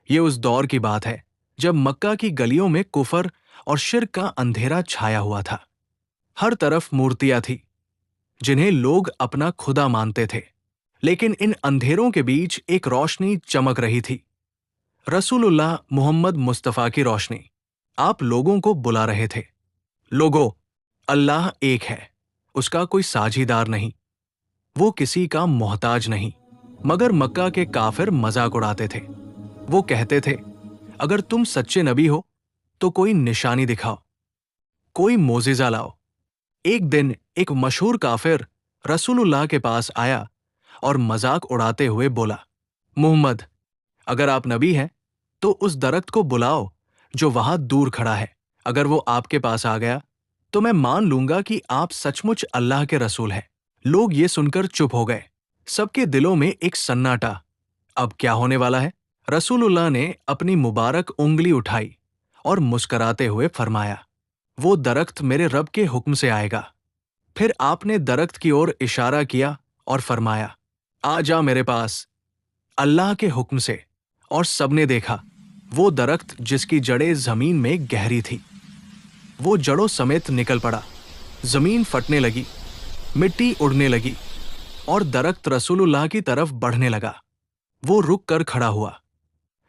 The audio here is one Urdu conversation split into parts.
یہ اس دور کی بات ہے جب مکہ کی گلیوں میں کفر اور شرک کا اندھیرا چھایا ہوا تھا۔ ہر طرف مورتیاں تھیں جنہیں لوگ اپنا خدا مانتے تھے، لیکن ان اندھیروں کے بیچ ایک روشنی چمک رہی تھی، رسول اللہ محمد مصطفیٰ کی روشنی۔ آپ لوگوں کو بلا رہے تھے، لوگو، اللہ ایک ہے، اس کا کوئی ساجھیدار نہیں، وہ کسی کا محتاج نہیں۔ مگر مکہ کے کافر مذاق اڑاتے تھے۔ وہ کہتے تھے، اگر تم سچے نبی ہو تو کوئی نشانی دکھاؤ، کوئی معجزہ لاؤ۔ ایک دن ایک مشہور کافر رسول اللہ کے پاس آیا اور مذاق اڑاتے ہوئے بولا، محمد، اگر آپ نبی ہیں تو اس درخت کو بلاؤ جو وہاں دور کھڑا ہے۔ اگر وہ آپ کے پاس آ گیا تو میں مان لوں گا کہ آپ سچ مچ اللہ کے رسول ہیں۔ لوگ یہ سن کر چپ ہو گئے۔ سب کے دلوں میں ایک سناٹا، اب کیا ہونے والا ہے؟ رسول اللہ نے اپنی مبارک انگلی اٹھائی اور مسکراتے ہوئے فرمایا، وہ درخت میرے رب کے حکم سے آئے گا۔ پھر آپ نے درخت کی اور اشارہ کیا اور فرمایا، آ جا میرے پاس، اللہ کے حکم سے۔ اور سب نے دیکھا وہ درخت جس کی جڑیں زمین میں گہری تھی، وہ جڑوں سمیت نکل پڑا، زمین پھٹنے لگی، مٹی اڑنے لگی اور درخت رسول اللہ کی طرف بڑھنے لگا۔ وہ رک کر کھڑا ہوا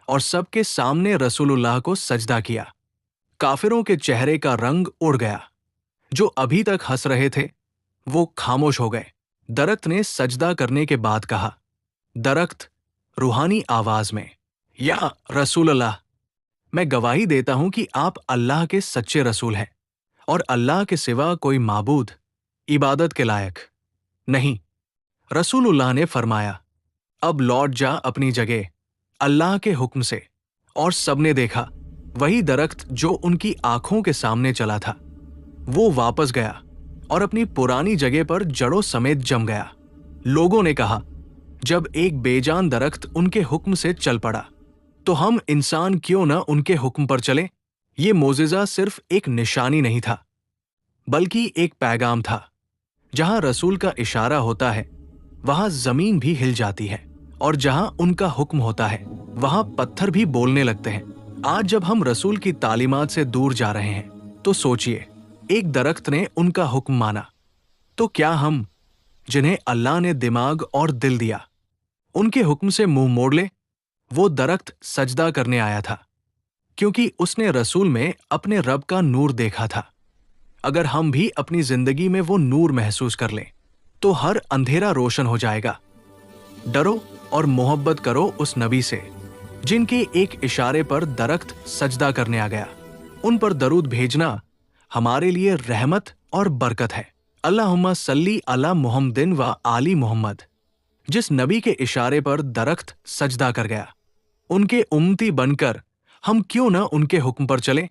اور سب کے سامنے رسول اللہ کو سجدہ کیا۔ کافروں کے چہرے کا رنگ اڑ گیا، جو ابھی تک ہنس رہے تھے وہ خاموش ہو گئے۔ درخت نے سجدہ کرنے کے بعد کہا، درخت روحانی آواز میں، یا رسول اللہ، میں گواہی دیتا ہوں کہ آپ اللہ کے سچے رسول ہیں اور اللہ کے سوا کوئی معبود عبادت کے لائق نہیں۔ رسول اللہ نے فرمایا، اب لوٹ جا اپنی جگہ اللہ کے حکم سے۔ اور سب نے دیکھا وہی درخت جو ان کی آنکھوں کے سامنے چلا تھا، وہ واپس گیا اور اپنی پرانی جگہ پر جڑوں سمیت جم گیا۔ لوگوں نے کہا، جب ایک بے جان درخت ان کے حکم سے چل پڑا تو ہم انسان کیوں نہ ان کے حکم پر چلیں؟ یہ معجزہ صرف ایک نشانی نہیں تھا، بلکہ ایک پیغام تھا۔ جہاں رسول کا اشارہ ہوتا ہے وہاں زمین بھی ہل جاتی ہے، اور جہاں ان کا حکم ہوتا ہے وہاں پتھر بھی بولنے لگتے ہیں۔ آج جب ہم رسول کی تعلیمات سے دور جا رہے ہیں تو سوچئے، ایک درخت نے ان کا حکم مانا، تو کیا ہم جنہیں اللہ نے دماغ اور دل دیا ان کے حکم سے منہ موڑ لیں؟ وہ درخت سجدہ کرنے آیا تھا کیونکہ اس نے رسول میں اپنے رب کا نور دیکھا تھا۔ اگر ہم بھی اپنی زندگی میں وہ نور محسوس کر لیں تو ہر اندھیرا روشن ہو جائے گا۔ ڈرو اور محبت کرو اس نبی سے جن کے ایک اشارے پر درخت سجدہ کرنے آ گیا۔ ان پر درود بھیجنا ہمارے لیے رحمت اور برکت ہے۔ اللہم صلی علی محمد و آل محمد۔ جس نبی کے اشارے پر درخت سجدہ کر گیا، ان کے امتی بن کر ہم کیوں نہ ان کے حکم پر چلیں؟